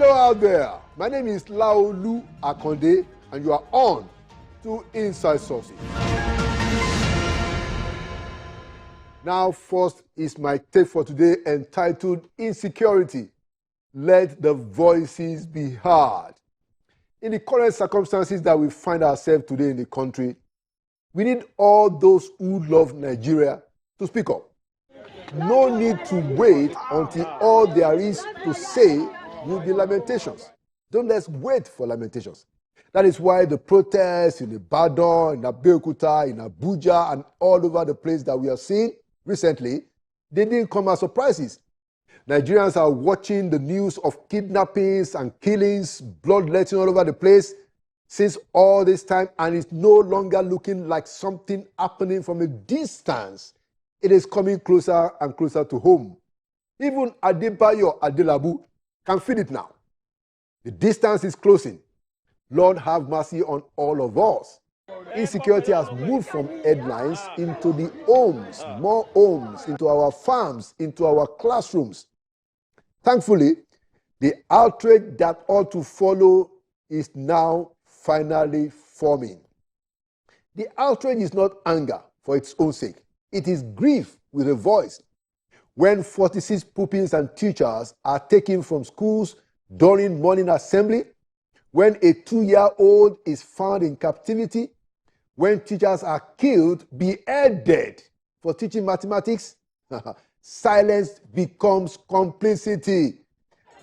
Hello out there. My name is Laolu Akonde, and you are on to Inside Sources. Now, first is my take for today entitled Insecurity. Let the voices be heard. In the current circumstances that we find ourselves today in the country, we need all those who love Nigeria to speak up. No need to wait until all there is to say will be lamentations. Don't let's wait for lamentations. That is why the protests in Ibadan, in Abeokuta, in Abuja, and all over the place that we have seen recently, they didn't come as surprises. Nigerians are watching the news of kidnappings and killings, bloodletting all over the place since all this time, and it's no longer looking like something happening from a distance. It is coming closer and closer to home. Even Adebayo Adelabu can feel it now. The distance is closing. Lord have mercy on all of us. Insecurity has moved from headlines into the homes, more homes, into our farms, into our classrooms. Thankfully, the outrage that ought to follow is now finally forming. The outrage is not anger for its own sake. It is grief with a voice. When 46 pupils and teachers are taken from schools during morning assembly, when a 2-year-old is found in captivity, when teachers are killed, beheaded for teaching mathematics, silence becomes complicity.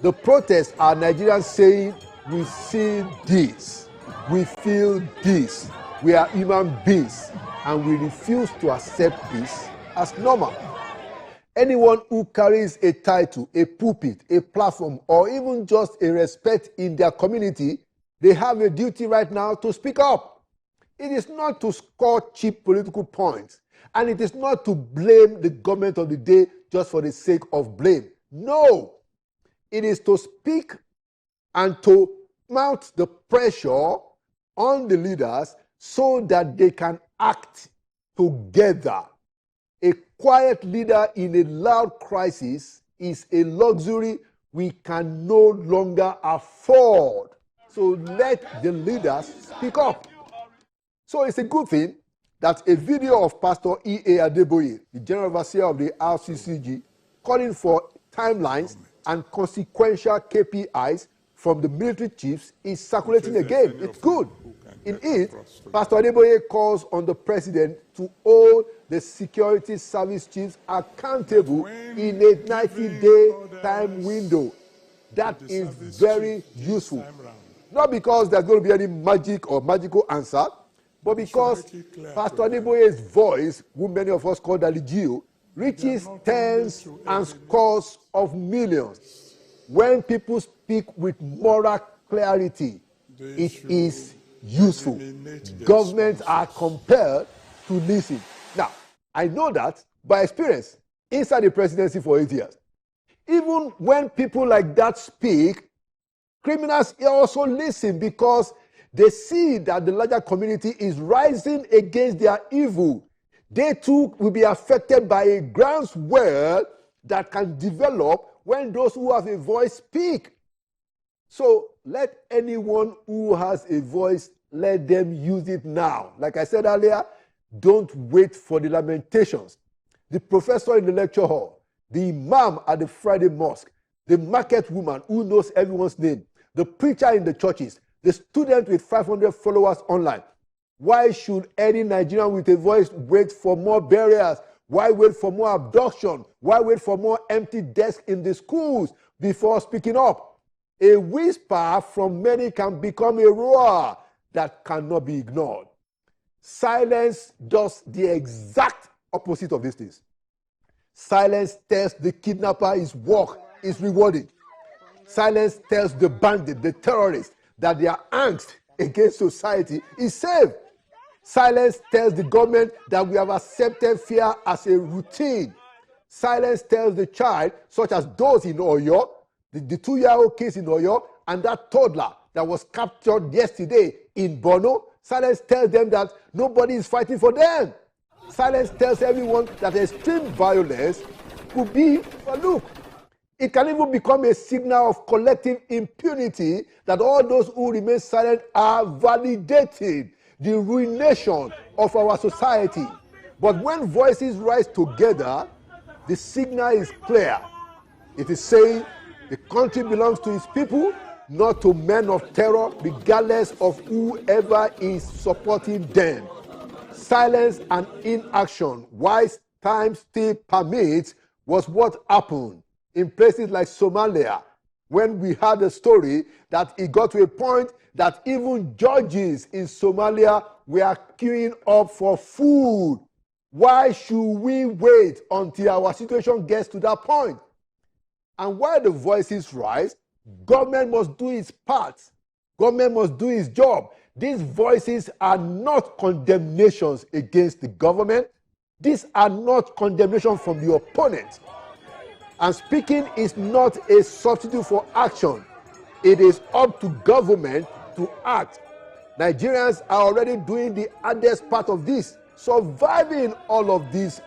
The protests are Nigerians saying, we see this, we feel this, we are human beings, and we refuse to accept this as normal. Anyone who carries a title, a pulpit, a platform, or even just a respect in their community, they have a duty right now to speak up. It is not to score cheap political points, and it is not to blame the government of the day just for the sake of blame. No, it is to speak and to mount the pressure on the leaders so that they can act together. A quiet leader in a loud crisis is a luxury we can no longer afford. So let the leaders speak up. So it's a good thing that a video of Pastor E.A. Adeboye, the General Overseer of the RCCG, calling for timelines and consequential KPIs from the military chiefs is circulating again. It's good. In it, Pastor Adeboye calls on the president to hold the security service chiefs accountable in a 90-day time window. That is very useful. Not because there's going to be any magic or magical answer, but because Pastor Adeboye's voice, who many of us call Daligio, reaches tens and scores of millions. When people speak with moral clarity, it is useful. Governments are compelled to listen. Now, I know that by experience inside the presidency for 8 years. Even when people like that speak, criminals also listen because they see that the larger community is rising against their evil. They too will be affected by a groundswell that can develop when those who have a voice speak. So let anyone who has a voice, let them use it now. Like I said earlier, don't wait for the lamentations. The professor in the lecture hall, the imam at the Friday mosque, the market woman who knows everyone's name, the preacher in the churches, the student with 500 followers online. Why should any Nigerian with a voice wait for more barriers? Why wait for more abduction? Why wait for more empty desks in the schools before speaking up? A whisper from many can become a roar that cannot be ignored. Silence does the exact opposite of these things. Silence tells the kidnapper his work is rewarded. Silence tells the bandit, the terrorist, that their angst against society is safe. Silence tells the government that we have accepted fear as a routine. Silence tells the child, such as those in Oyo, the 2-year-old kids in Oyo, and that toddler that was captured yesterday in Borno. Silence tells them that nobody is fighting for them. Silence tells everyone that extreme violence could be overlooked. It can even become a signal of collective impunity that all those who remain silent are validating the ruination of our society. But when voices rise together, the signal is clear. It is saying the country belongs to its people, not to men of terror, regardless of whoever is supporting them. Silence and inaction, while time still permits, was what happened in places like Somalia, when we had a story that it got to a point that even judges in Somalia were queuing up for food. Why should we wait until our situation gets to that point? And while the voices rise, government must do its part. Government must do its job. These voices are not condemnations against the government. These are not condemnations from the opponent. And speaking is not a substitute for action. It is up to government to act. Nigerians are already doing the hardest part of this, surviving all of this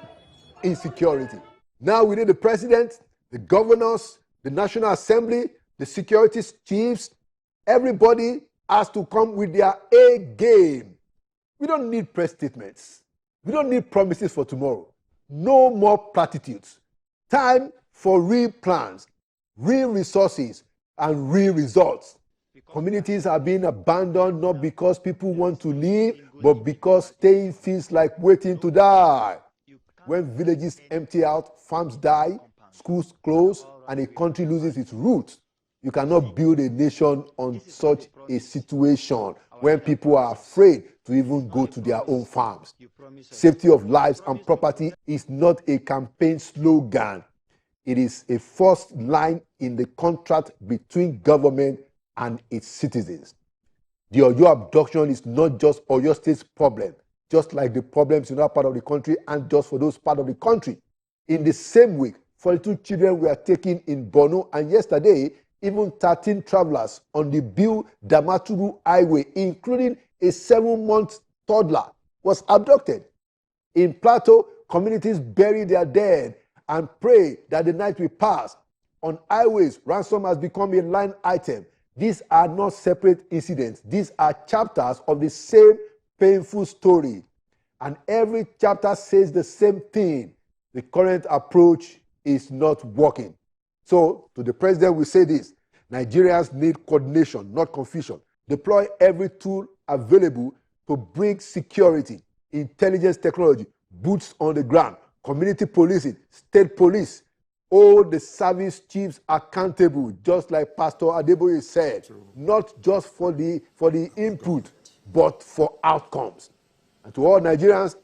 insecurity. Now we need the president, the governors, the National Assembly, the security chiefs. Everybody has to come with their A game. We don't need press statements. We don't need promises for tomorrow. No more platitudes. Time for real plans, real resources, and real results. Communities are being abandoned not because people want to leave, but because staying feels like waiting to die. When villages empty out, farms die, schools close, and a country loses its roots, you cannot build a nation on such a situation when people are afraid to even go to their own farms. Safety of lives and property is not a campaign slogan. It is a first line in the contract between government and its citizens. The Oyo abduction is not just Oyo State's problem, just like the problems in that part of the country and just for those part of the country. In the same week, 42 children were taken in Borno, and yesterday, even 13 travelers on the Biu-Damaturu highway, including a 7-month toddler, was abducted. In Plateau, communities bury their dead and pray that the night will pass. On highways, ransom has become a line item. These are not separate incidents. These are chapters of the same painful story. And every chapter says the same thing. The current approach is not working. So, to the president, we say this: Nigerians need coordination, not confusion. Deploy every tool available to bring security, intelligence technology, boots on the ground, community policing, state police. Hold the service chiefs accountable, just like Pastor Adeboye said, not just for the input, but for outcomes. And to all Nigerians,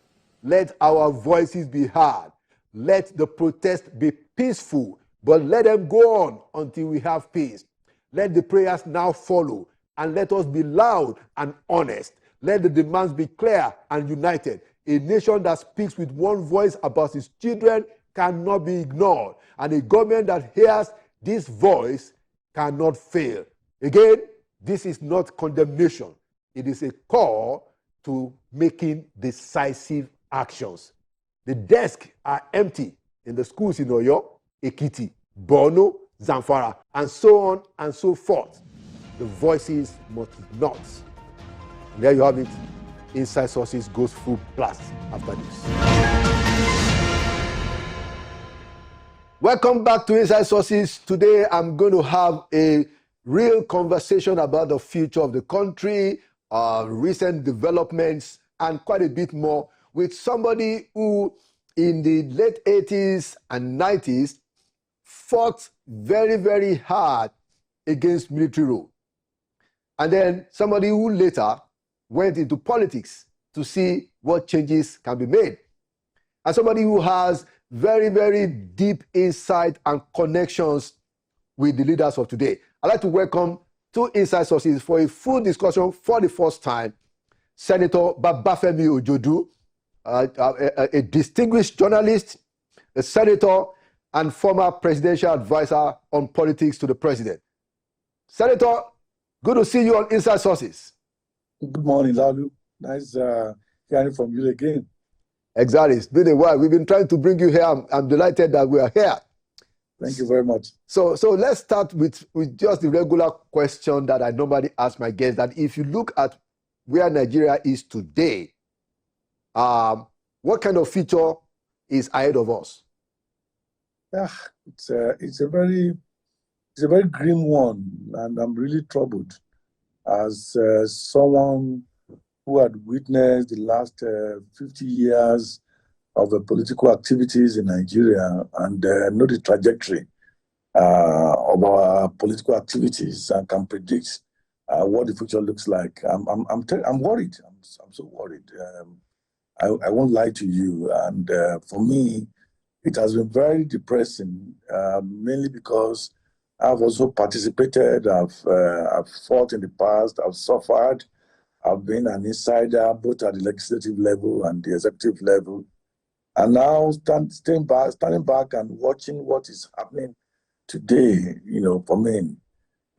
let our voices be heard. Let the protest be peaceful, but let them go on until we have peace. Let the prayers now follow, and let us be loud and honest. Let the demands be clear and united. A nation that speaks with one voice about its children cannot be ignored, and a government that hears this voice cannot fail. Again, this is not condemnation. It is a call to making decisive actions. The desks are empty in the schools in Oyo, Ekiti, Borno, Zamfara, and so on and so forth. The voices must not. And there you have it. Inside Sources goes full blast after this. Welcome back to Inside Sources. Today I'm going to have a real conversation about the future of the country, recent developments, and quite a bit more with somebody who in the late 80s and 90s fought very, very hard against military rule. And then somebody who later went into politics to see what changes can be made. And somebody who has very, very deep insight and connections with the leaders of today. I'd like to welcome to Inside Sources for a full discussion for the first time, Senator Babafemi Ojudu, a distinguished journalist, a senator, and former presidential advisor on politics to the president. Senator, good to see you on Inside Sources. Good morning, Lalu. Nice hearing from you again. Exactly. It's been a while. We've been trying to bring you here. I'm delighted that we are here. Thank you very much. So let's start with just the regular question that I normally ask my guests, that if you look at where Nigeria is today, what kind of future is ahead of us? Yeah, it's a very grim one, and I'm really troubled as someone who had witnessed the last 50 years of political activities in Nigeria and know the trajectory of our political activities and can predict what the future looks like. I'm worried. I'm so worried. I won't lie to you. And for me, it has been very depressing, mainly because I've also participated. I've fought in the past. I've suffered. I've been an insider both at the legislative level and the executive level. And now standing back and watching what is happening today, for me,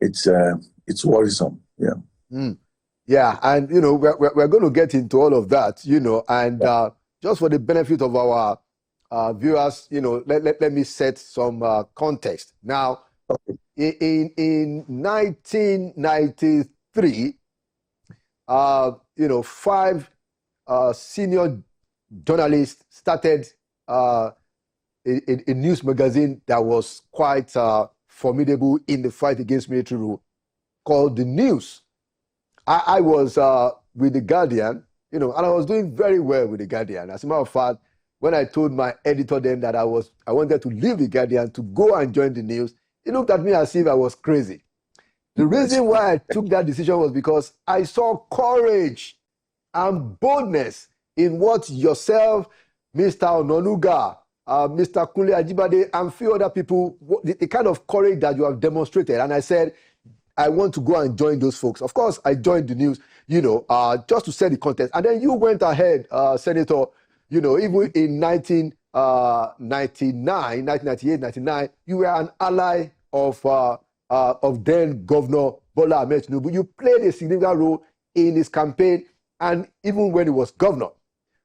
it's worrisome. Yeah. Mm. Yeah, and we're going to get into all of that, and just for the benefit of our viewers, let me set some context. Now, in 1993, five senior journalists started a news magazine that was quite formidable in the fight against military rule, called The News. I was with The Guardian, and I was doing very well with The Guardian. As a matter of fact, when I told my editor then that I wanted to leave The Guardian to go and join The News, he looked at me as if I was crazy. The reason why I took that decision was because I saw courage and boldness in what yourself, Mr. Ononuga, Mr. Kunle Ajibade, and few other people, the kind of courage that you have demonstrated. And I said, I want to go and join those folks. Of course, I joined The News, just to set the context. And then you went ahead, Senator, even in 1998, 99, you were an ally of then Governor Bola Ahmed Tinubu. You played a significant role in his campaign, and even when he was governor.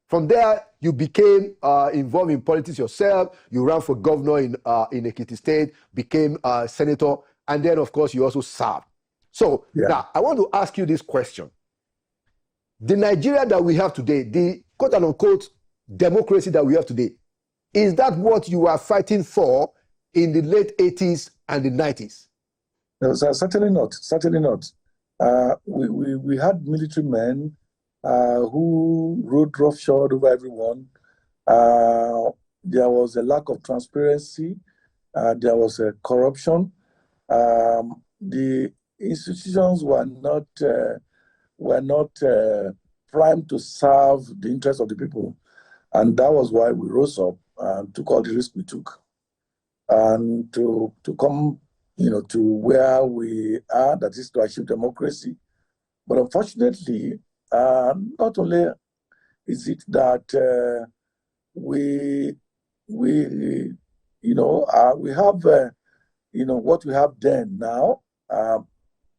From there, you became involved in politics yourself. You ran for governor in Ekiti State, became a senator, and then, of course, you also served. So now, I want to ask you this question. The Nigeria that we have today, the quote-unquote democracy that we have today, is that what you were fighting for in the late 80s and the 90s? No, certainly not. Certainly not. We had military men who rode roughshod over everyone. There was a lack of transparency. There was corruption. The institutions were not primed to serve the interests of the people, and that was why we rose up and took all the risk we took, and to come, to where we are, that is to achieve democracy. But unfortunately, not only is it that we have what we have then now,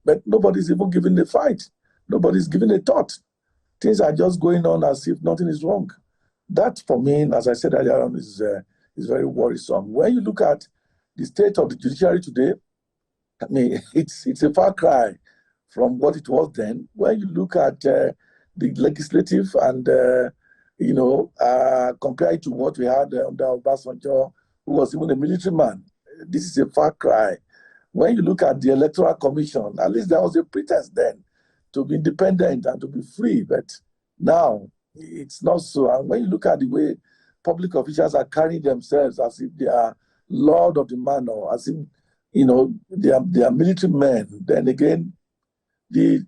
but nobody's even giving the fight. Nobody's giving a thought. Things are just going on as if nothing is wrong. That, for me, as I said earlier on, is very worrisome. When you look at the state of the judiciary today, I mean, it's a far cry from what it was then. When you look at the legislative and compare it to what we had under Obasanjo, who was even a military man, this is a far cry. When you look at the Electoral Commission, at least there was a pretense then to be independent and to be free, but now it's not so. And when you look at the way public officials are carrying themselves as if they are lord of the manor, as if they are military men, then again, the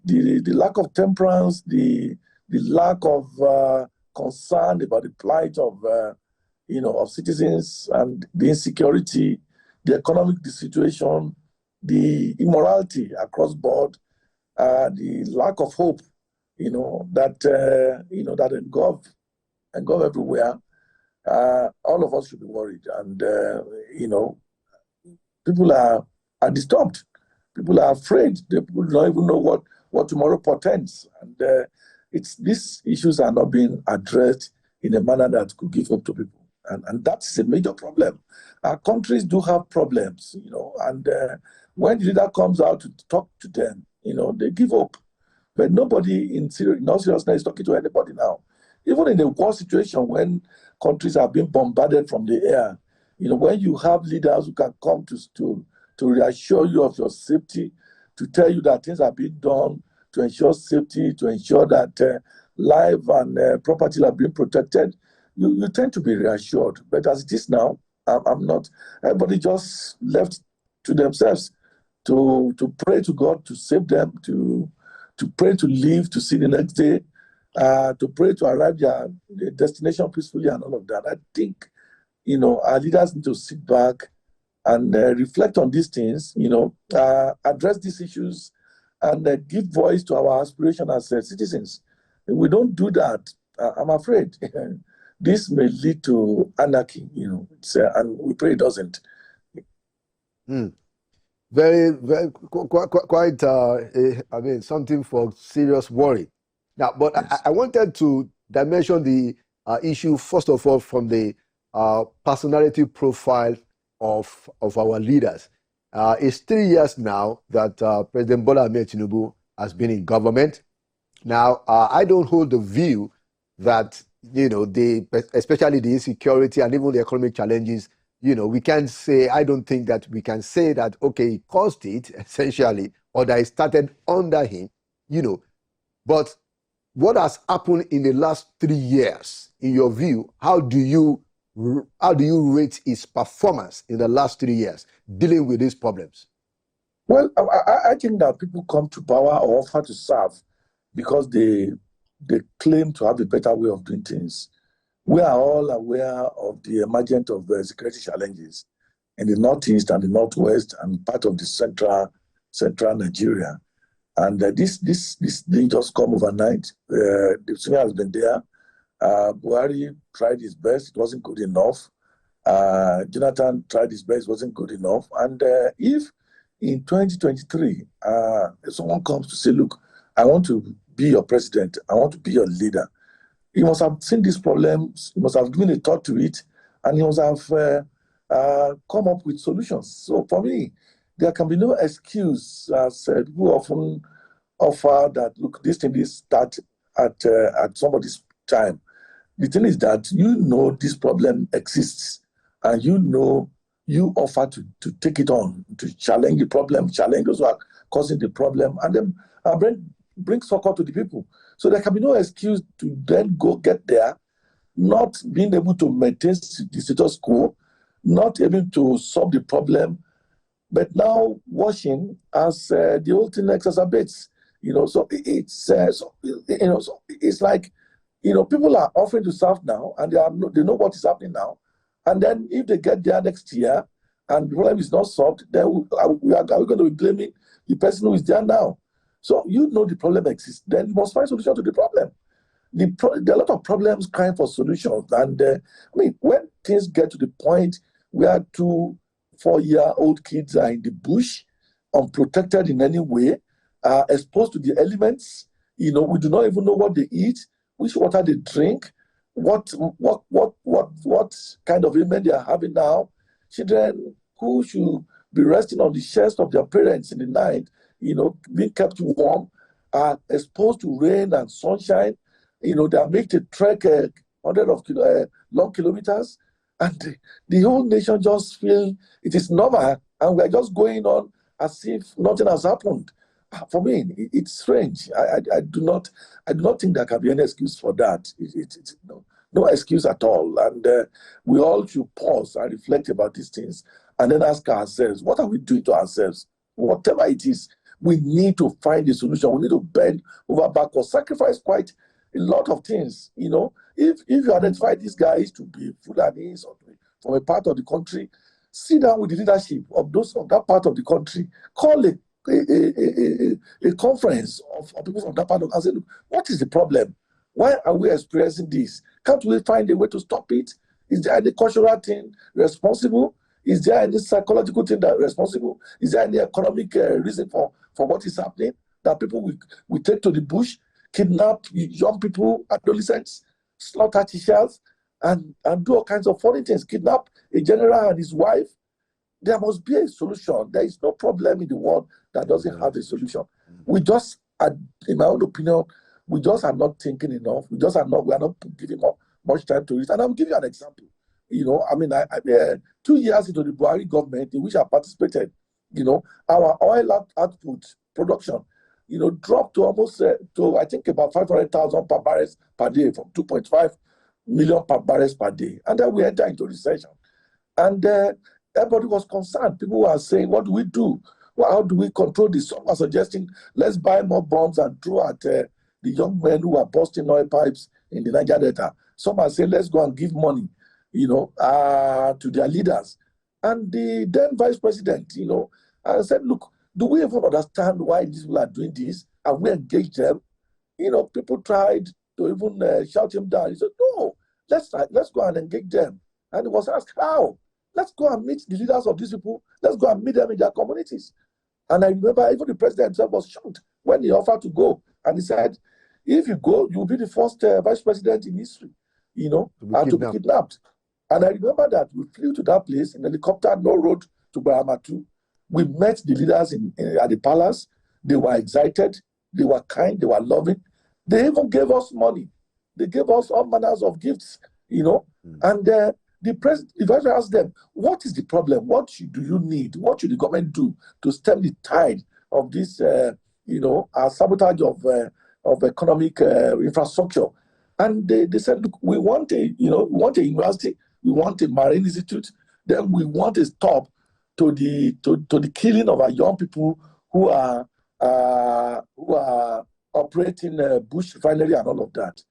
lack of temperance, the lack of concern about the plight of citizens, and the insecurity, the economic situation, the immorality across board, the lack of hope, that engulf everywhere. All of us should be worried, and people are disturbed. People are afraid. People don't even know what tomorrow portends, and these issues are not being addressed in a manner that could give hope to people. And that's a major problem. Our countries do have problems, and when the leader comes out to talk to them, they give up. But nobody in all seriousness is talking to anybody now. Even in a war situation, when countries are being bombarded from the air, when you have leaders who can come to reassure you of your safety, to tell you that things are being done to ensure safety, to ensure that life and property are being protected, you tend to be reassured. But as it is now, I'm not. Everybody just left to themselves to pray to God to save them, to pray to live, to see the next day, to pray to arrive their destination peacefully and all of that. I think, our leaders need to sit back and reflect on these things, address these issues and give voice to our aspiration as citizens. If we don't do that, I'm afraid this may lead to anarchy, and we pray it doesn't. Very, very, quite, I mean, something for serious worry. Now, but yes. I wanted to dimension the issue, first of all, from the personality profile of our leaders. It's 3 years now that President Bola Ahmed Tinubu has been in government. Now, I don't hold the view that, especially the insecurity and even the economic challenges, we can't say, I don't think that we can say that, okay, he caused it, essentially, or that it started under him, But what has happened in the last 3 years, in your view, how do you rate his performance in the last 3 years dealing with these problems? Well, I think that people come to power or offer to serve because they claim to have a better way of doing things. We are all aware of the emergence of security challenges in the Northeast and the Northwest and part of the central Nigeria. And this didn't just come overnight. The scenario has been there. Buhari tried his best. It wasn't good enough. Jonathan tried his best. It wasn't good enough. And if in 2023, if someone comes to say, look, I want to be your president, I want to be your leader, he must have seen these problems, he must have given a thought to it, and he must have come up with solutions. So for me, there can be no excuse, as people often offer, that, look, this thing is start at somebody's time. The thing is that this problem exists, and you offer to take it on, to challenge the problem, challenge those who are causing the problem, and then bring support to the people. So there can be no excuse to then go get there, not being able to maintain the status quo, not able to solve the problem, but now watching as the whole thing exacerbates. So it's like, people are offering to serve now, and they know what is happening now. And then if they get there next year and the problem is not solved, then we are going to be blaming the person who is there now. So the problem exists. Then you must find solution to the problem. There are a lot of problems crying for solutions. And when things get to the point where 2 4-year-old kids are in the bush, unprotected in any way, exposed to the elements, we do not even know what they eat, which water they drink, what kind of ailment they are having now. Children who should be resting on the chest of their parents in the night, being kept warm, are exposed to rain and sunshine. They are made to trek hundreds of long kilometers, and the whole nation just feel it is normal, and we're just going on as if nothing has happened. For me, it's strange. I do not think there can be any excuse for that. It's no excuse at all. And we all should pause and reflect about these things, and then ask ourselves, what are we doing to ourselves? Whatever it is, we need to find a solution. We need to bend over backwards, sacrifice quite a lot of things. If you identify these guys to be Fulanis or from a part of the country, sit down with the leadership of that part of the country, call a conference of people from that part of, and say, look, what is the problem? Why are we experiencing this? Can't we find a way to stop it? Is there any cultural thing responsible? Is there any psychological thing that is responsible? Is there any economic reason for what is happening? That people will take to the bush, kidnap young people, adolescents, slaughter teachers, and do all kinds of funny things, kidnap a general and his wife. There must be a solution. There is no problem in the world that doesn't have a solution. We just, in my own opinion, we just are not thinking enough. We are not giving much time to it. And I'll give you an example. I mean, 2 years into the Buhari government, in which I participated, our oil output production, dropped to almost, I think about 500,000 per barrels per day, from 2.5 million per barrels per day. And then we enter into recession. And everybody was concerned. People were saying, what do we do? Well, how do we control this? Some are suggesting, let's buy more bombs and throw at the young men who are busting oil pipes in the Niger Delta. Some are saying, let's go and give money, to their leaders. And the then vice president, I said, look, do we even understand why these people are doing this? And we engage them. People tried to even shout him down. He said, no, let's go and engage them. And he was asked, how? Let's go and meet the leaders of these people. Let's go and meet them in their communities. And I remember even the president himself was shocked when he offered to go. And he said, if you go, you'll be the first vice president in history, to be kidnapped. And I remember that we flew to that place in helicopter, no road to Baramatu. We met the leaders at the palace. They were excited. They were kind. They were loving. They even gave us money. They gave us all manners of gifts, And the vice asked them, what is the problem? What do you need? What should the government do to stem the tide of this, sabotage of economic infrastructure? And they said, look, we want a university, we want a marine institute, then we want a stop to the killing of our young people who are operating bush refinery and all of that.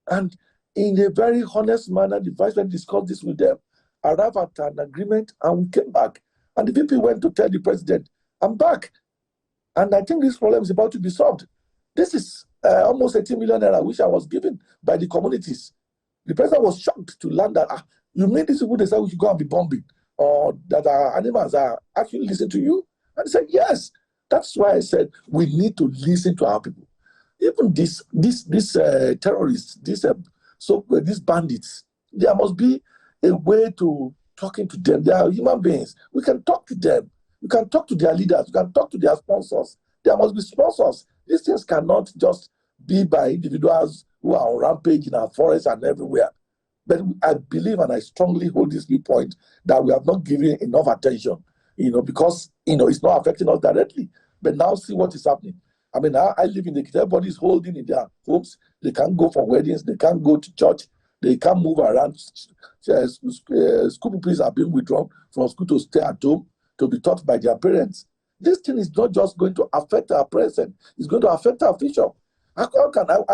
And in a very honest manner, the vice president discussed this with them, arrived at an agreement, and we came back. And the VP went to tell the president, I'm back. And I think this problem is about to be solved. This is almost 18 million naira, which I was given by the communities. The president was shocked to learn that, you mean these people, they said we should go and be bombing, or that our animals are actually listening to you? And he said, yes. That's why I said we need to listen to our people. Even these terrorists, these bandits, there must be a way to talking to them. They are human beings. We can talk to them. We can talk to their leaders. We can talk to their sponsors. There must be sponsors. These things cannot just be by individuals who are on rampage in our forests and everywhere. But I believe, and I strongly hold this viewpoint, that we have not given enough attention, because, it's not affecting us directly. But now see what is happening. I mean, I live in the kingdom. Everybody's holding in their homes. They can't go for weddings. They can't go to church. They can't move around. School pupils are being withdrawn from school to stay at home to be taught by their parents. This thing is not just going to affect our present. It's going to affect our future. I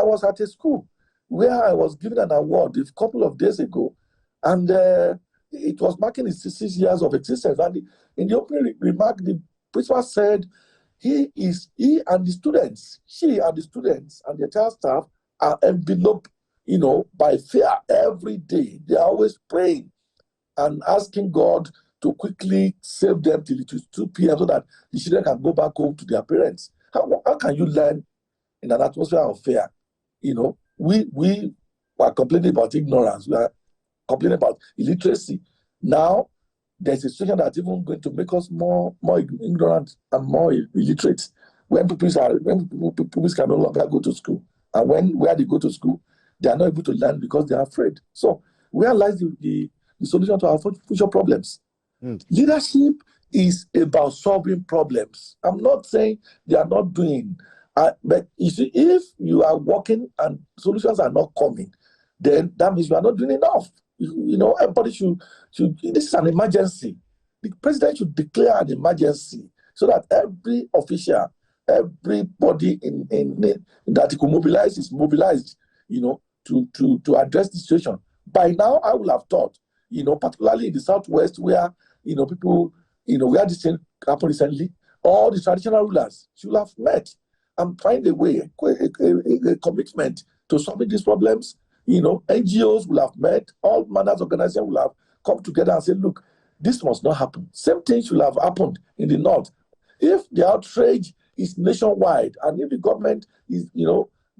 was at a school where I was given an award a couple of days ago, and it was marking its 6 years of existence. And in the opening remark, the principal said, she and the students and the entire staff are enveloped, by fear every day. They are always praying and asking God to quickly save them till it is 2 p.m. so that the children can go back home to their parents. How can you learn in an atmosphere of fear? We are complaining about ignorance. We are complaining about illiteracy. Now, there's a situation that's even going to make us more ignorant and more illiterate. When people can no longer go to school, and where they go to school, they are not able to learn because they are afraid. So where lies the solution to our future problems? Leadership is about solving problems. I'm not saying they are not doing, but you see, if you are working and solutions are not coming, then that means you are not doing enough. Everybody should. This is an emergency. The president should declare an emergency so that every official, everybody that he could mobilize is mobilized, to address the situation. By now, I would have thought, particularly in the Southwest where, people, where this thing happened recently, all the traditional rulers should have met and find a way, a commitment to solving these problems. NGOs will have met, all manners of organizations will have come together and say, look, this must not happen. Same thing should have happened in the North. If the outrage is nationwide and if the government is,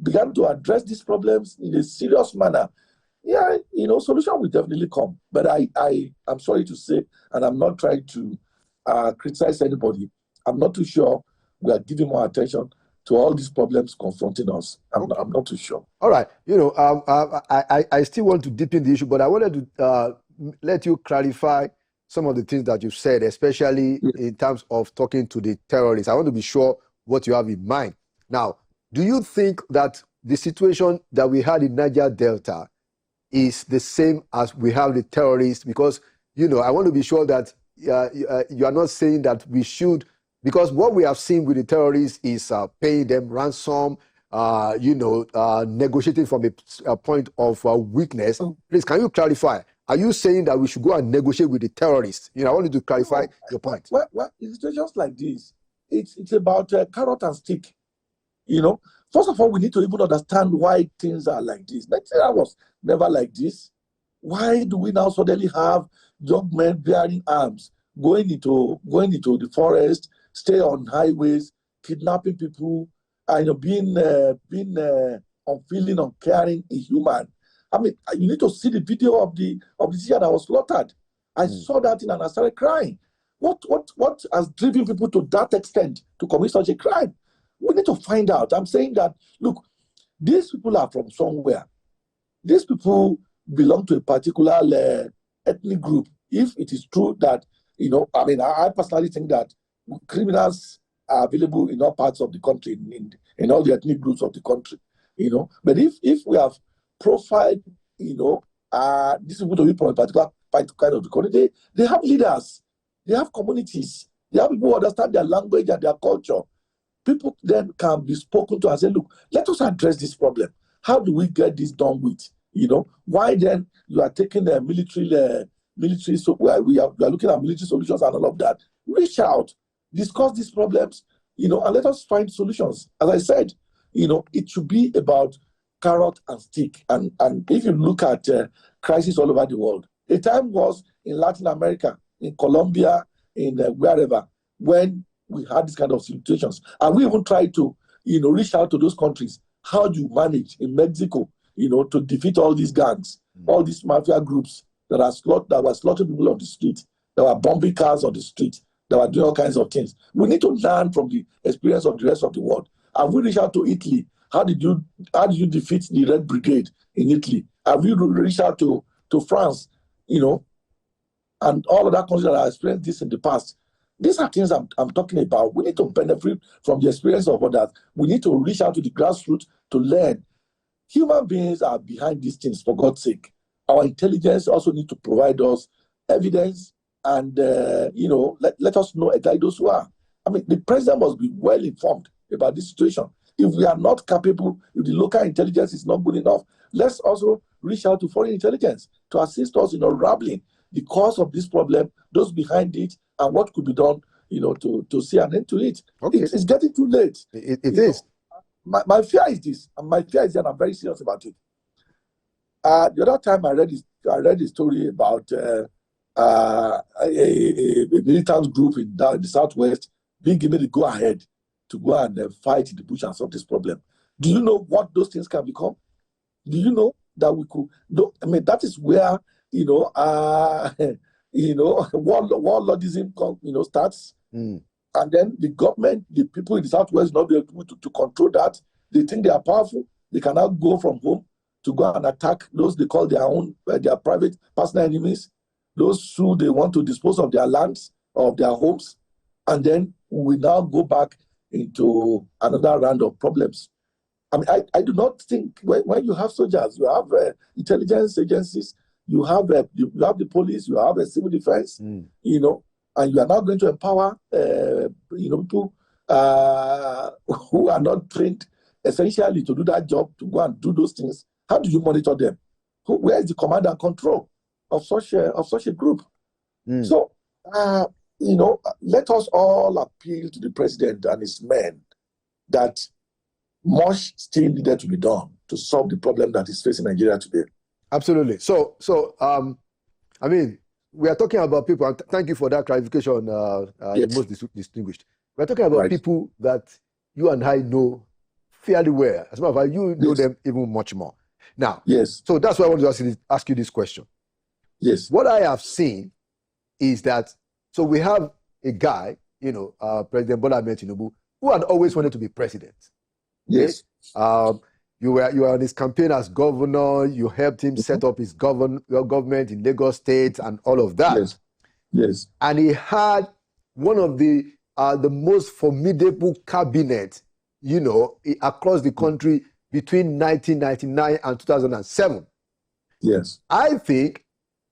began to address these problems in a serious manner, yeah, solution will definitely come. But I'm sorry to say, and I'm not trying to criticize anybody. I'm not too sure we are giving more attention to all these problems confronting us. Okay. I'm not too sure. All right. I still want to deepen the issue, but I wanted to let you clarify some of the things that you've said, especially Yeah. in terms of talking to the terrorists. I want to be sure what you have in mind. Now, do you think that the situation that we had in Niger Delta is the same as we have the terrorists? Because, I want to be sure that you are not saying that we should, because what we have seen with the terrorists is paying them ransom, negotiating from a point of weakness. Please, can you clarify? Are you saying that we should go and negotiate with the terrorists? I wanted to clarify your point. Well, in situations like this, it's about carrot and stick. First of all, we need to even understand why things are like this. Nigeria was never like this. Why do we now suddenly have young men bearing arms, going into the forest, stay on highways, kidnapping people, and being unfeeling, uncaring, inhuman? I mean, you need to see the video of the teacher that was slaughtered. I saw that thing and I started crying. What has driven people to that extent to commit such a crime? We need to find out. I'm saying that, look, these people are from somewhere. These people belong to a particular ethnic group. If it is true that, I personally think that criminals are available in all parts of the country, in all the ethnic groups of the country, But if we have profiled, these people to be from a particular kind of the country, they have leaders, they have communities, they have people who understand their language and their culture. People then can be spoken to and say, look, let us address this problem. How do we get this done with? Why then you are taking the military, so we are looking at military solutions and all of that. Reach out, discuss these problems, and let us find solutions. As I said, it should be about carrot and stick. And if you look at crises all over the world, a time was in Latin America, in Colombia, in wherever, when we had this kind of situations. And we even tried to, reach out to those countries. How do you manage in Mexico, to defeat all these gangs, all these mafia groups that were slaughtering people on the street, that were bombing cars on the street, that were doing all kinds of things. We need to learn from the experience of the rest of the world. And we reached out to Italy. How did you defeat the Red Brigade in Italy? Have you reached out to France, and all of that countries that have experienced this in the past? These are things I'm talking about. We need to benefit from the experience of others. We need to reach out to the grassroots to learn. Human beings are behind these things, for God's sake. Our intelligence also need to provide us evidence and, let us know exactly those who are. I mean, the president must be well informed about this situation. If we are not capable, if the local intelligence is not good enough, let's also reach out to foreign intelligence to assist us in unraveling the cause of this problem, those behind it, and what could be done, to see an end to it. Okay. It's getting too late. It is. My fear is this, and my fear is that I'm very serious about it. The other time I read a story about a militant group in the southwest being given the go-ahead to go and fight in the bush and solve this problem. Do you know what those things can become? Do you know that we could? That is where warlordism starts, and then the government, the people in the southwest, not be able to control that. They think they are powerful. They cannot go from home to go and attack those they call their own, their private personal enemies, those who they want to dispose of their lands, of their homes, and then we now go back into another round of problems. I mean, I do not think when you have soldiers, you have intelligence agencies, you have the police, you have a civil defense, and you are not going to empower people who are not trained essentially to do that job, to go and do those things. How do you monitor them? Where is the command and control of such a group? So, let us all appeal to the president and his men that much still needed to be done to solve the problem that is facing Nigeria today. Absolutely. So, we are talking about people, and thank you for that clarification, Yes. the most distinguished. We're talking about people that you and I know fairly well. As a matter of fact, you know them even much more. Now, Yes. so that's why I want to ask you this question. Yes. What I have seen is that, so we have a guy, President Bola Ahmed Tinubu, who had always wanted to be president. Okay? Yes. You were on his campaign as governor. You helped him set up his government in Lagos State and all of that. Yes. Yes. And he had one of the most formidable cabinet, across the country between 1999 and 2007. Yes. I think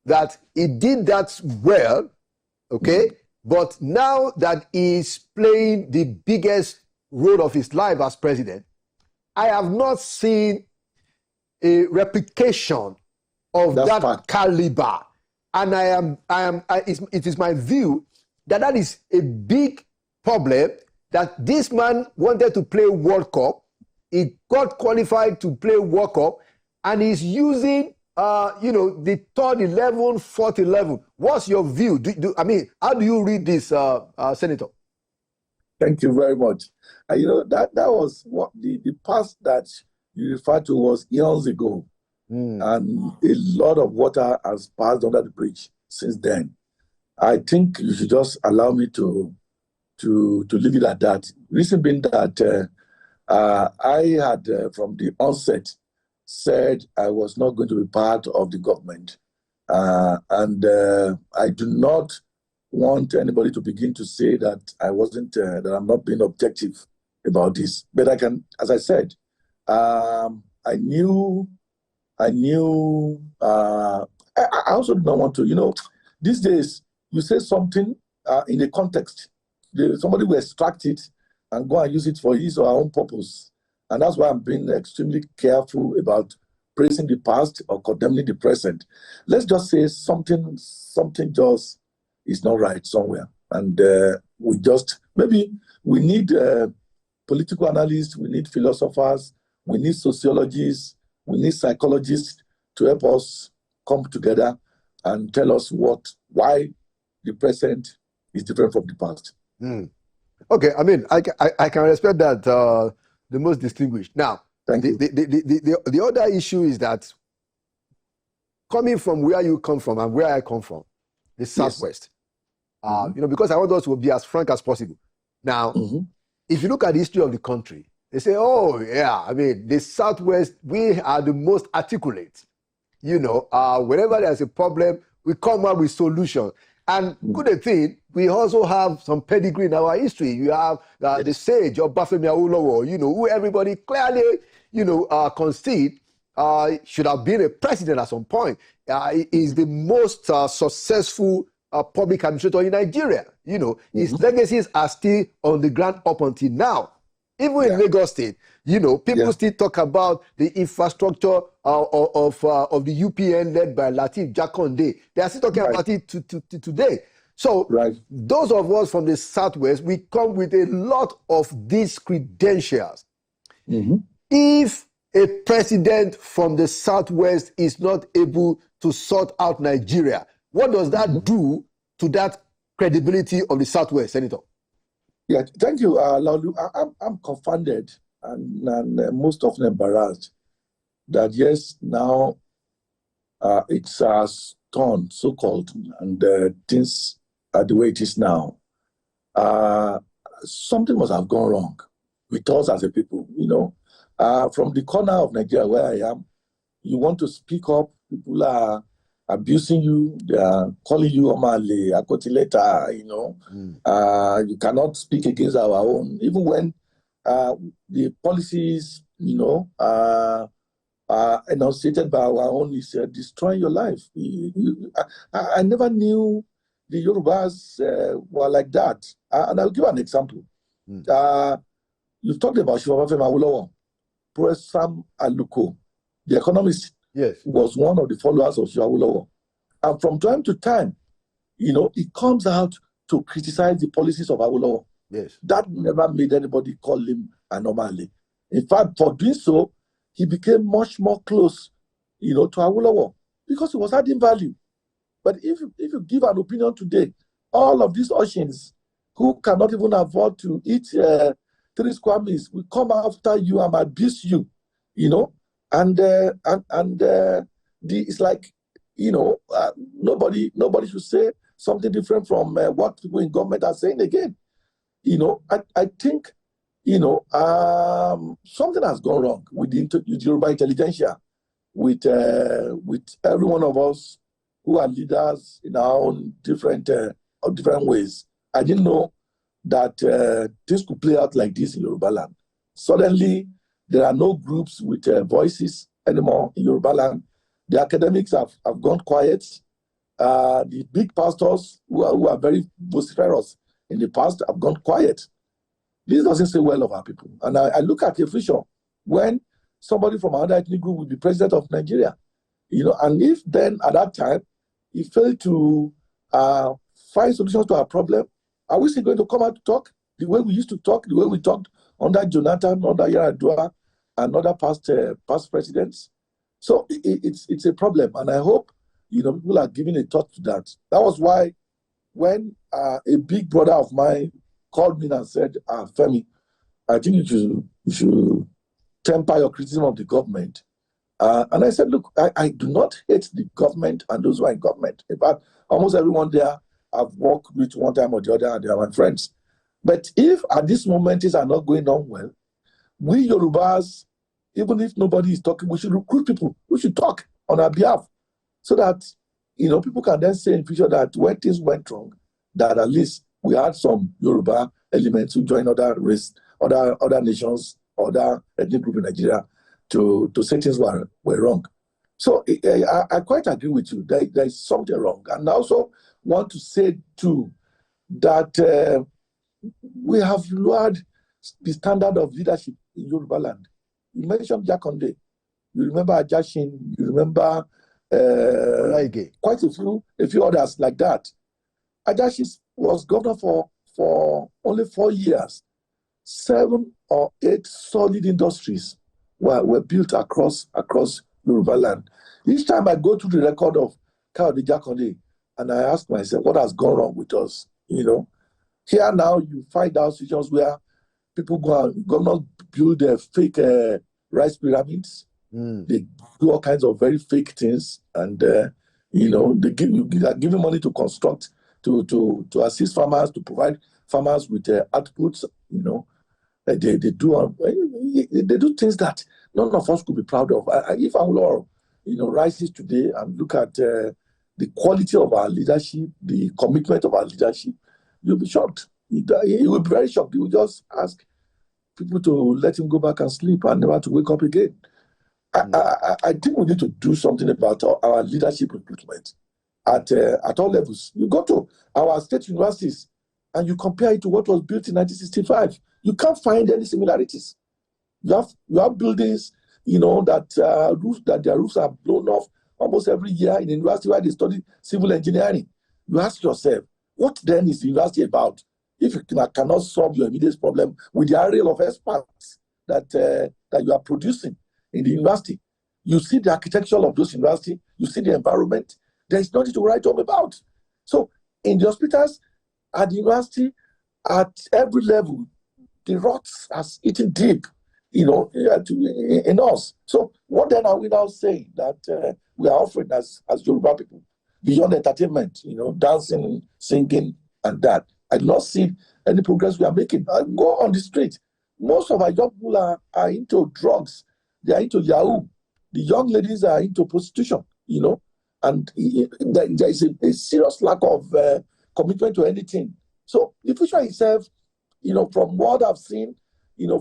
that he did that well, okay? But now that he's playing the biggest role of his life as president, I have not seen a replication of that caliber. And it is my view that is a big problem, that this man wanted to play World Cup. He got qualified to play World Cup, and he's using the third 11, fourth 11. What's your view? How do you read this, Senator? Thank you very much. That was what the past that you referred to was eons ago. And a lot of water has passed under the bridge since then. I think you should just allow me to leave it at that. Reason being that I had, from the onset, said I was not going to be part of the government. And I do not want anybody to begin to say that I wasn't, that I'm not being objective about this. But I can, as I said, I also do not want to, these days, you say something in a context. Somebody will extract it and go and use it for his or her own purpose. And that's why I'm being extremely careful about praising the past or condemning the present. Let's just say something just is not right somewhere. And maybe we need political analysts, we need philosophers, we need sociologists, we need psychologists to help us come together and tell us why the present is different from the past. Okay, I can respect that, the most distinguished. Now, the other issue is that, coming from where you come from and where I come from, the Southwest, because I want us to be as frank as possible. Now, if you look at the history of the country, they say, the Southwest, we are the most articulate. Whenever there's a problem, we come up with solutions. And good thing, we also have some pedigree in our history. You have the sage, Babafemi, who everybody clearly, concede should have been a president at some point. He is the most successful public administrator in Nigeria. His legacies are still on the ground up until now. Even in Lagos State, people still talk about the infrastructure of the UPN led by Lateef Jakonde. They are still talking about it today. So those of us from the Southwest, we come with a lot of these credentials. If a president from the Southwest is not able to sort out Nigeria, what does that do to that credibility of the Southwest, Senator? Yeah, thank you, Laulu. I'm confounded and most often embarrassed that yes, now it's turned, so-called, and things are the way it is now. Something must have gone wrong with us as a people, From the corner of Nigeria where I am, you want to speak up, people are abusing you, they are calling you Omale, Akotileta, you cannot speak against our own, even when the policies, enunciated by our own is destroying your life. I never knew the Yorubas were like that. And I'll give an example. You've talked about Babafemi Awolowo, Professor Sam Aluko, the economist. Yes. Was one of the followers of Awolowo. And from time to time, he comes out to criticize the policies of Awolowo. Yes. That never made anybody call him anomaly. In fact, for doing so, he became much more close, to Awolowo because he was adding value. But if you give an opinion today, all of these Oshins who cannot even afford to eat 3 square meals will come after you and abuse you, It's like, nobody should say something different from what people in government are saying again. I think, something has gone wrong with the Yoruba intelligentsia, with every one of us who are leaders in our own different ways. I didn't know that this could play out like this in Yoruba land. Suddenly, there are no groups with voices anymore in Yoruba land. The academics have gone quiet. The big pastors who are very vociferous in the past have gone quiet. This doesn't say well of our people. And I look at the future when somebody from another ethnic group will be president of Nigeria. And if then at that time he failed to find solutions to our problem, are we still going to come out to talk the way we used to talk, the way we talked under Jonathan, under Yar'Adua, and other past presidents? So it's a problem, and I hope people are giving a thought to that. That was why when a big brother of mine called me and said, Femi, I think you should temper your criticism of the government. And I said, look, I do not hate the government and those who are in government. In fact, almost everyone there I've worked with one time or the other, and they are my friends. But if at this moment things are not going on well, we Yorubas, even if nobody is talking, we should recruit people. We should talk on our behalf so that people can then say in future that when things went wrong, that at least we had some Yoruba elements who joined other race, other nations, other ethnic group in Nigeria to say things were wrong. So I quite agree with you. There is something wrong. And I also want to say too that we have lowered the standard of leadership in Yoruba land. You mentioned Jakonde. You remember Ajashin. You remember quite a few others like that. Ajashin was governor for only 4 years. 7 or 8 solid industries were built across Yoruba land. Each time I go through the record of Kayode Jakonde, and I ask myself, what has gone wrong with us? Here now you find out situations where people governors build fake rice pyramids. They do all kinds of very fake things, and they are giving money to construct, to assist farmers, to provide farmers with outputs. They do things that none of us could be proud of. If Awolowo, rises today and look at the quality of our leadership, the commitment of our leadership, you'll be shocked. He will be very shocked. He will just ask people to let him go back and sleep and never to wake up again. I think we need to do something about our leadership recruitment at all levels. You go to our state universities and you compare it to what was built in 1965. You can't find any similarities. You have buildings, that their roofs are blown off almost every year in the university where they study civil engineering. You ask yourself, what then is the university about if you cannot solve your immediate problem with the array of experts that you are producing in the university? You see the architecture of those universities, you see the environment, there is nothing to write home about. So in the hospitals, at the university, at every level, the rot has eaten deep, in us. So what then are we now saying that we are offering as Yoruba people beyond entertainment, dancing, singing, and that? I do not see any progress we are making. I go on the street. Most of our young people are into drugs. They are into Yahoo. The young ladies are into prostitution, and there is a serious lack of commitment to anything. So the future itself, from what I've seen,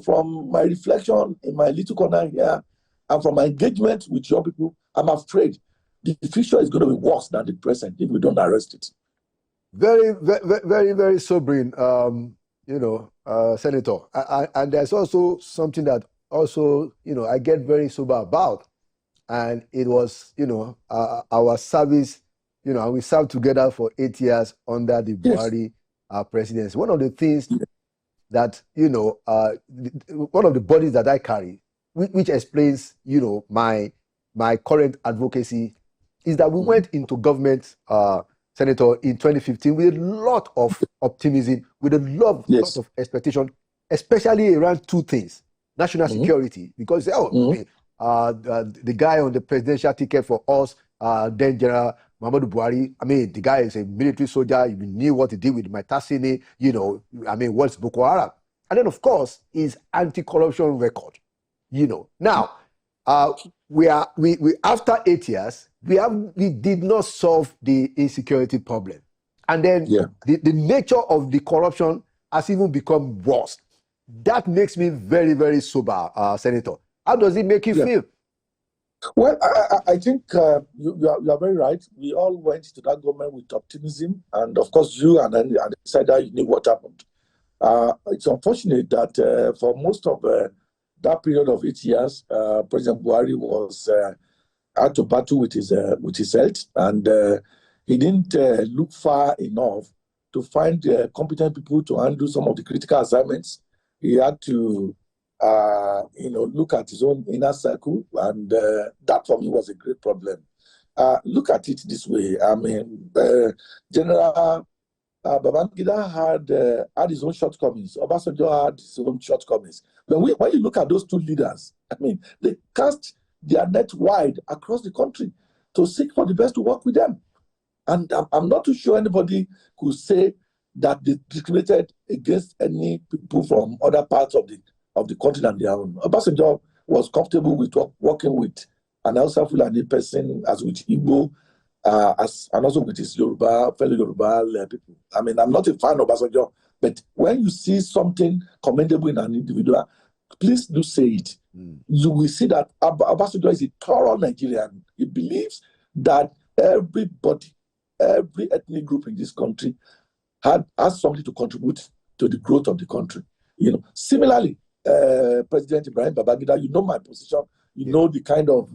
from my reflection in my little corner here, and from my engagement with young people, I'm afraid the future is going to be worse than the present if we don't arrest it. Very, very, very, very sobering, Senator. And there's also something that also, I get very sober about. And it was, our service, and we served together for 8 years under the Buhari presidency. One of the things that, one of the bodies that I carry, which explains, my current advocacy, is that we went into government, Senator, in 2015 with a lot of optimism, with a lot of expectation, especially around 2 things: national security, because the guy on the presidential ticket for us, then General Muhammadu Buhari. I mean, the guy is a military soldier. You knew what he did with Matasini, I mean, what's Boko Haram? And then, of course, his anti-corruption record, Now, we after 8 years, we did not solve the insecurity problem. And then the nature of the corruption has even become worse. That makes me very, very sober, Senator. How does it make you feel? Well, I think you are very right. We all went to that government with optimism. And of course, you and then decided that you knew what happened. It's unfortunate that for most of that period of 8 years, President Buhari had to battle with his health, and he didn't look far enough to find competent people to handle some of the critical assignments. He had to, look at his own inner circle, and that for me was a great problem. Look at it this way. I mean, General Babangida had his own shortcomings. Obasanjo had his own shortcomings. When you look at those two leaders, I mean, they cast their net wide across the country to seek for the best to work with them. And I'm not too sure anybody could say that they discriminated against any people from other parts of the country than their own. Obasanjo was comfortable with working with an Hausa Fulani person, as with Igbo, and also with his fellow Yoruba people. I mean, I'm not a fan of Obasanjo, but when you see something commendable in an individual, please do say it. You will see that Obasanjo is a thorough Nigerian. He believes that everybody, every ethnic group in this country has something to contribute to the growth of the country. Similarly, President Ibrahim Babangida, you know my position. You know the kind of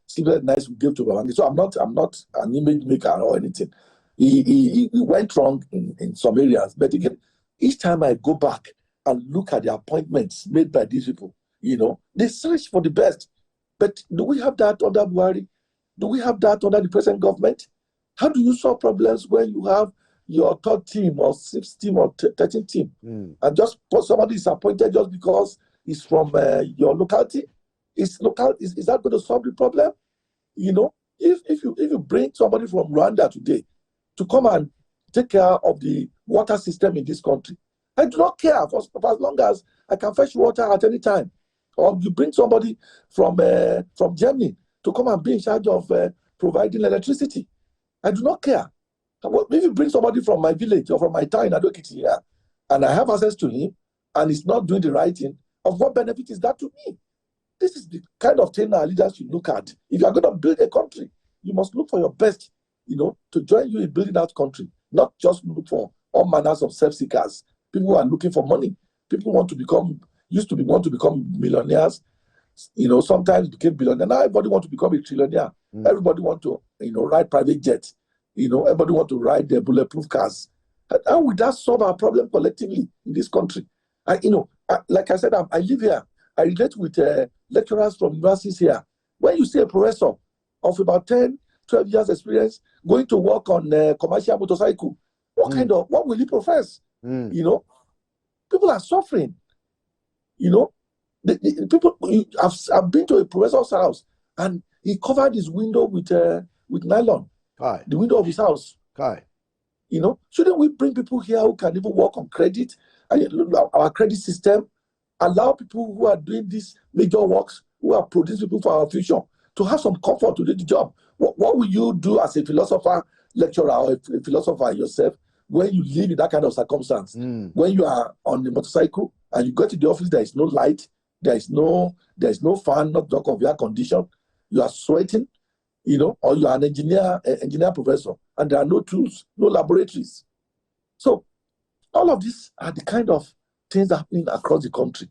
sleepless nights we gave to Babangida. So I'm not an image maker or anything. He went wrong in some areas, but again, each time I go back and look at the appointments made by these people, they search for the best. But do we have that under Buhari? Do we have that under the present government? How do you solve problems when you have your third team or sixth team or 13th team, and just somebody is appointed just because he's from your locality? Is that going to solve the problem? If you bring somebody from Rwanda today to come and take care of the water system in this country, I do not care for as long as I can fetch water at any time. Or you bring somebody from Germany to come and be in charge of providing electricity, I do not care. If you bring somebody from my village or from my town in Adokiti here, and I have access to him, and he's not doing the right thing, of what benefit is that to me? This is the kind of thing our leaders should look at. If you are going to build a country, you must look for your best, to join you in building that country, not just look for all manners of self-seekers. People who are looking for money. People want to become millionaires. Sometimes became billionaires. Now everybody wants to become a trillionaire. Everybody want to, ride private jets. Everybody want to ride their bulletproof cars. How would that solve our problem collectively in this country? Like I said, I live here. I relate with lecturers from universities here. When you see a professor of about 10, 12 years experience going to work on commercial motorcycle, what will he profess? People are suffering. The people. I've been to a professor's house, and he covered his window with nylon. The window of his house. Shouldn't we bring people here who can even work on credit? Our credit system allow people who are doing these major works, who are producing people for our future, to have some comfort to do the job. What will you do as a philosopher lecturer or a philosopher yourself when you live in that kind of circumstance? When you are on the motorcycle and you go to the office, there is no light, there is no fan, not talk of air condition. You are sweating, or you are an engineer professor, and there are no tools, no laboratories. So all of these are the kind of things happening across the country.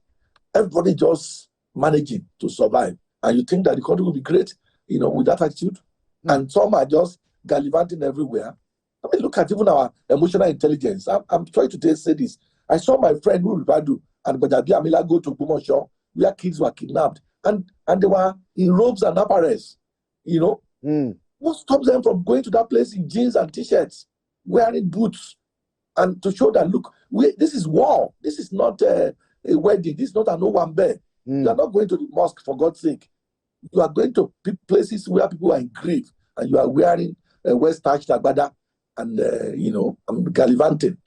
Everybody just managing to survive. And you think that the country will be great, with that attitude? And some are just gallivanting everywhere. I mean, look at even our emotional intelligence. I'm trying to say this. I saw my friend Rubadu and Bajabi Amila go to Bumosho, where kids were kidnapped, and they were in robes and apparels. What stops them from going to that place in jeans and t-shirts, wearing boots, and to show that, look, this is war. This is not a wedding. This is not an Owambe. You are not going to the mosque, for God's sake. You are going to places where people are in grief, and you are wearing a well-starched agbada and gallivanting.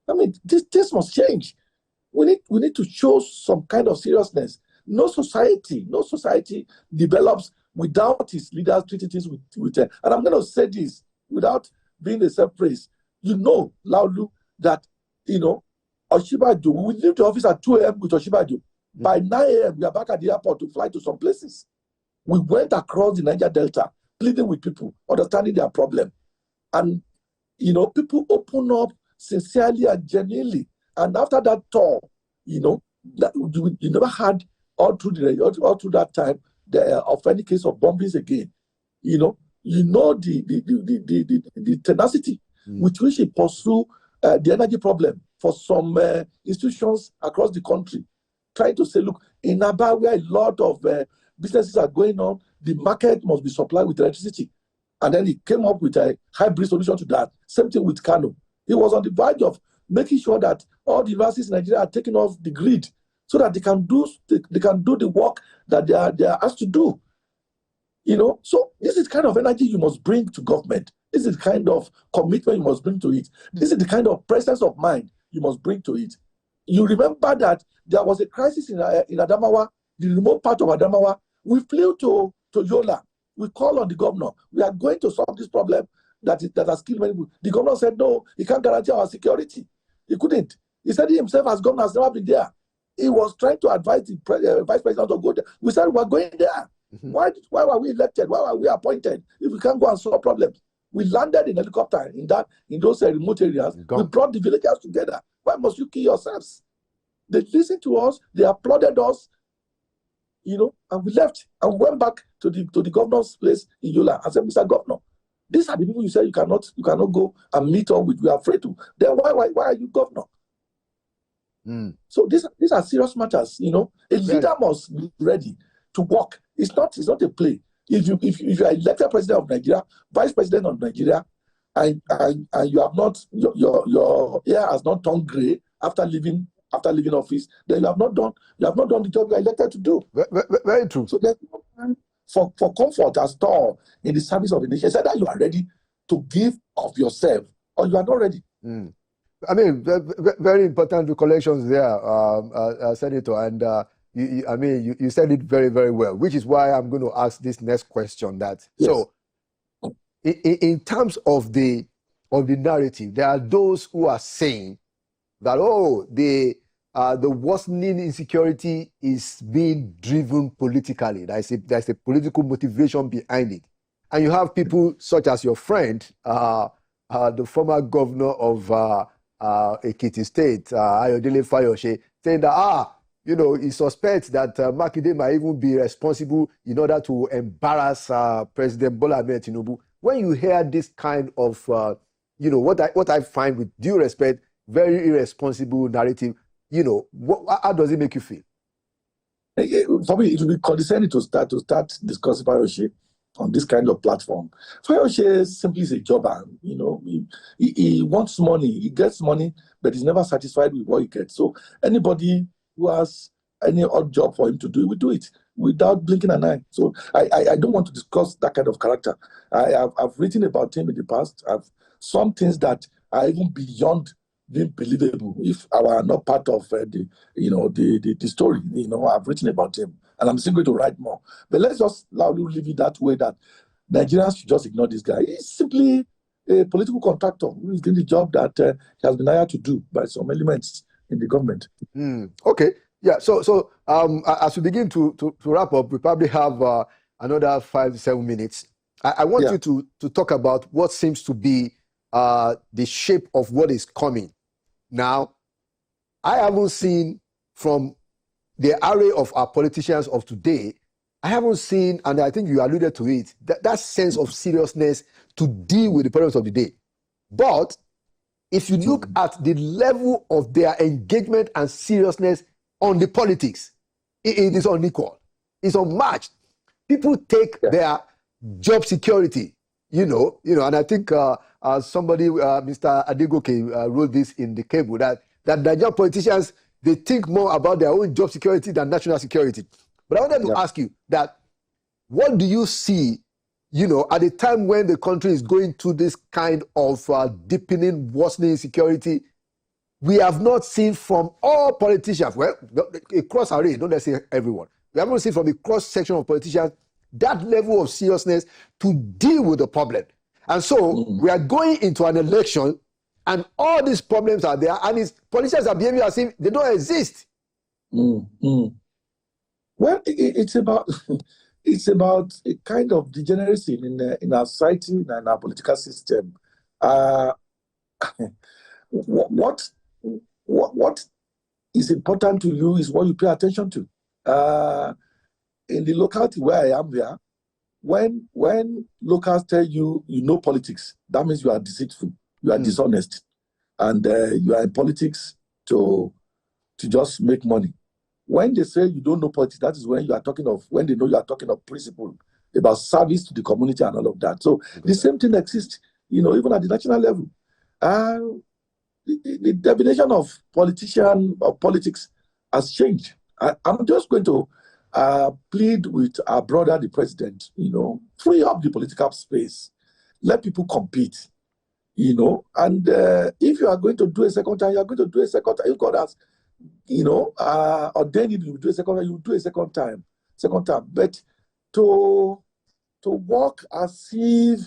I mean, this must change. We need to show some kind of seriousness. No society develops without its leaders treating things with and I'm going to say this without being a self-praise. You know loudly that, Oshibaju, we leave the office at 2 a.m. with Oshibaju. By 9 a.m., we are back at the airport to fly to some places. We went across the Niger Delta, pleading with people, understanding their problem. And, people open up sincerely and genuinely. And after that tour, you never had all through that time of any case of bombings again. The tenacity with which he pursued the energy problem for some institutions across the country, trying to say, look, in Aba, where a lot of businesses are going on, the market must be supplied with electricity. And then he came up with a hybrid solution to that. Same thing with Kano. He was on the verge of making sure that all the universities in Nigeria are taken off the grid so that they can do the work that they are asked to do. So this is the kind of energy you must bring to government. This is the kind of commitment you must bring to it. This is the kind of presence of mind you must bring to it. You remember that there was a crisis in Adamawa, the remote part of Adamawa. We flew to Yola. We called on the governor. We are going to solve this problem that has killed many people. The governor said, no, he can't guarantee our security. He couldn't. He said he himself as governor has never been there. He was trying to advise the vice president to go there. We said we're going there. Mm-hmm. Why were we elected? Why were we appointed if we can't go and solve problems? We landed in helicopter in those remote areas. We brought the villagers together. Why must you kill yourselves? They listened to us. They applauded us. And we left and we went back to the governor's place in Yola and said, Mr. Governor, these are the people you say you cannot go and meet up with. We are afraid to. Then why are you governor? So these are serious matters. A leader must be ready to work. It's not a play. If you are elected president of Nigeria, vice president of Nigeria, and you have not your hair has not turned grey after leaving office, then you have not done the job you are elected to do. Very true. So there's no time for comfort at all in the service of the nation. It's either you are ready to give of yourself or you are not ready. I mean, very important recollections there, Senator. And you said it very, very well, which is why I'm going to ask this next question. Yes. So, in terms of the narrative, there are those who are saying that the worsening insecurity is being driven politically. There's a political motivation behind it, and you have people such as your friend, the former governor of Ekiti State, Ayodele Fayose, saying that he suspects that Makinde might even be responsible in order to embarrass President Bola Ahmed Tinubu. When you hear this kind of, what I find, with due respect, very irresponsible narrative, how does it make you feel? For me, it would be condescending to start discussing Fayose on this kind of platform. Fayose simply is a jobber. He wants money. He gets money, but he's never satisfied with what he gets. So anybody who has any odd job for him to do, he will do it without blinking an eye. So I don't want to discuss that kind of character. I've written about him in the past. Some things that are even beyond being believable if I were not part of the story. I've written about him, and I'm still going to write more. But let's just loudly leave it that way, that Nigerians should just ignore this guy. He's simply a political contractor who is doing the job that he has been hired to do by some elements in the government. Okay. Yeah. So as we begin to wrap up, we probably have another 5 to 7 minutes. I want you to talk about what seems to be the shape of what is coming. Now, I haven't seen, from the array of our politicians of today, I haven't seen, and I think you alluded to it, that sense of seriousness to deal with the problems of the day. But if you look at the level of their engagement and seriousness on the politics, it is unequal. It's unmatched. People take their job security, and I think somebody, Mr. Adegoke, wrote this in the cable, that Nigerian politicians, they think more about their own job security than national security. But I wanted to ask you that what do you see, at the time when the country is going through this kind of deepening, worsening insecurity? We have not seen from all politicians, well, a cross array, don't let's say everyone. We haven't seen from a cross section of politicians that level of seriousness to deal with the problem. And so we are going into an election and all these problems are there, and politicians are behaving as if they don't exist. Well, it's about it's about a kind of degeneracy in our society and our political system. What is important to you is what you pay attention to. In the locality where I am here, when locals tell you know politics, that means you are deceitful, you are dishonest, and you are in politics to just make money. When they say you don't know politics, that is when when they know you are talking of principle, about service to the community and all of that. So the same thing exists, even at the national level. The definition of politics has changed. I'm just going to plead with our brother, the president, free up the political space. Let people compete, and if you are going to do a second time, you are going to do a second time. If God has, ordained you to do a second time, you will do a second time. But to work as if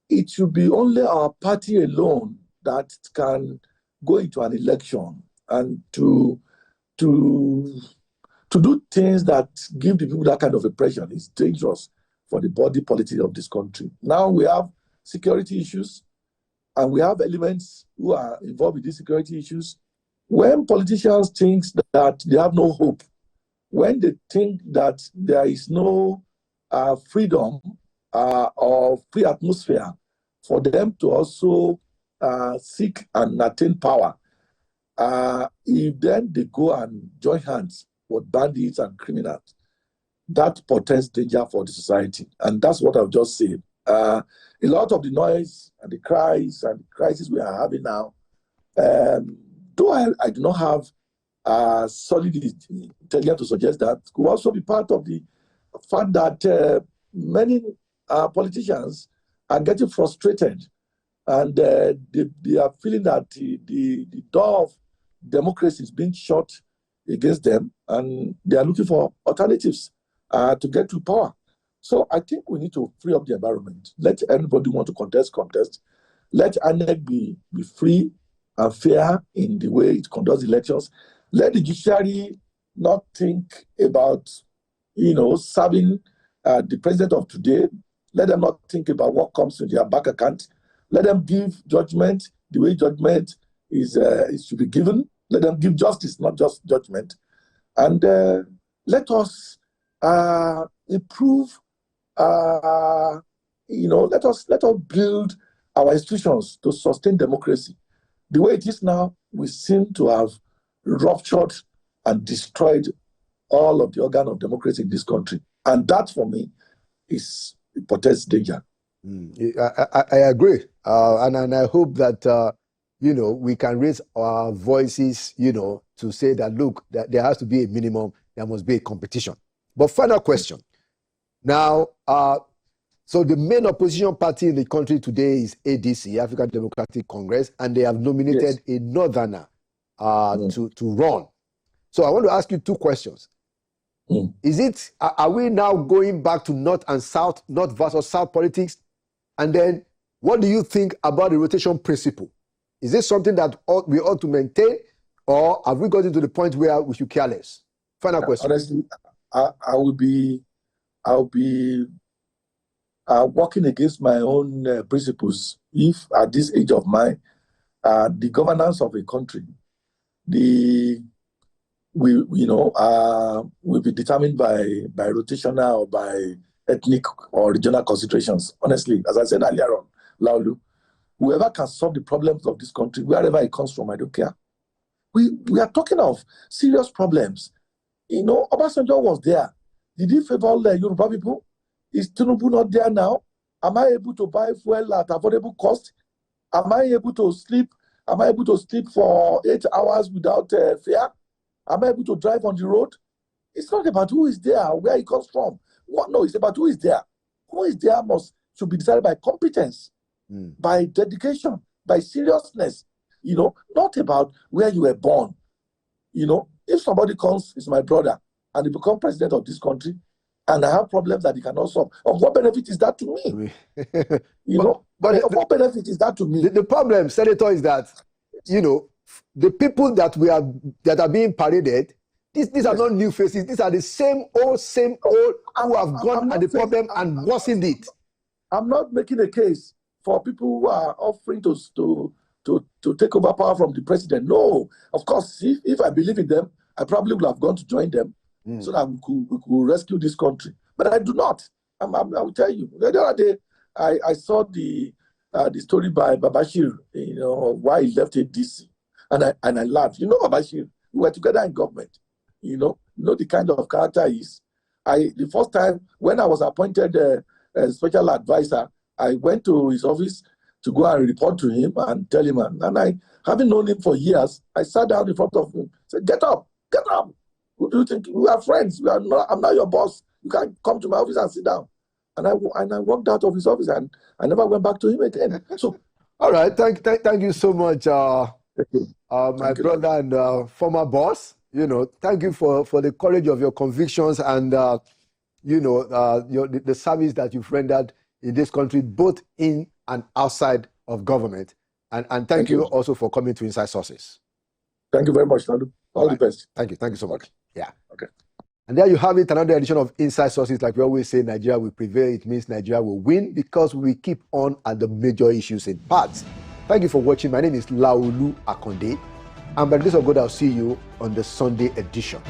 it should be only our party alone that can go into an election and to do things that give the people that kind of impression is dangerous for the body politic of this country. Now we have security issues, and we have elements who are involved with these security issues. When politicians think that they have no hope, when they think that there is no freedom or free atmosphere for them to also seek and attain power, if then they go and join hands with bandits and criminals, that portends danger for the society. And that's what I've just said. A lot of the noise and the cries and the crisis we are having now, though I do not have solid intelligence to suggest that, could also be part of the fact that many politicians are getting frustrated, and they are feeling that the door of democracy is being shut against them, and they are looking for alternatives to get to power. So I think we need to free up the environment. Let anybody want to contest. Let INEC be free and fair in the way it conducts elections. Let the judiciary not think about, serving the president of today. Let them not think about what comes to their bank account. Let them give judgment the way judgment is should be given. Let them give justice, not just judgment. And let us improve. Let us build our institutions to sustain democracy. The way it is now, we seem to have ruptured and destroyed all of the organ of democracy in this country. And that, for me, is portends danger. I agree. And I hope that, we can raise our voices, to say that, look, that there has to be a minimum, there must be a competition. But final question. Now, so the main opposition party in the country today is ADC, African Democratic Congress, and they have nominated a northerner to run. So I want to ask you two questions. Are we now going back to North and South, North versus South politics? And then what do you think about the rotation principle? Is this something that we ought to maintain, or have we gotten to the point where we should care less? Final question. Honestly, I'll be working against my own principles if at this age of mine, the governance of a country, will be determined by rotational or by ethnic or regional considerations. Honestly, as I said earlier on, Laulu, whoever can solve the problems of this country, wherever it comes from, I don't care. We are talking of serious problems. Obasanjo was there. Did he favor the Yoruba people? Is Tinubu not there now? Am I able to buy fuel at affordable cost? Am I able to sleep? Am I able to sleep for 8 hours without fear? Am I able to drive on the road? It's not about who is there, where he comes from. What? No, it's about who is there. Who is there should be decided by competence, by dedication, by seriousness. Not about where you were born. If somebody comes, is my brother, and he becomes president of this country, and I have problems that he cannot solve, of what benefit is that to me? But of what benefit is that to me? The problem, Senator, is that the people that are being paraded, these are not new faces. These are the same old who have gone at the problem and worsened it. I'm not making a case for people who are offering to take over power from the president. No, of course, if I believe in them, I probably would have gone to join them so that we could rescue this country. But I do not. I will tell you. The other day, I saw the story by Babashir, why he left ADC, and I laughed. Babashir, we were together in government. The kind of character he is. The first time when I was appointed special advisor, I went to his office to go and report to him and tell him. And I, having known him for years, I sat down in front of him, said, "Get up. Who do you think? We are friends. I'm not your boss. You can't come to my office and sit down." And I walked out of his office and I never went back to him again. So, all right, thank you so much, my brother and former boss. Thank you for the courage of your convictions and the service that you've rendered in this country, both in and outside of government. And thank you also for coming to Inside Sources. Thank you very much, Nadu. All the best. Thank you so much. Yeah. Okay. And there you have it, another edition of Inside Sources. Like we always say, Nigeria will prevail. It means Nigeria will win because we keep on at the major issues in parts. Thank you for watching. My name is Laolu Akonde. And by the grace of God, I'll see you on the Sunday edition.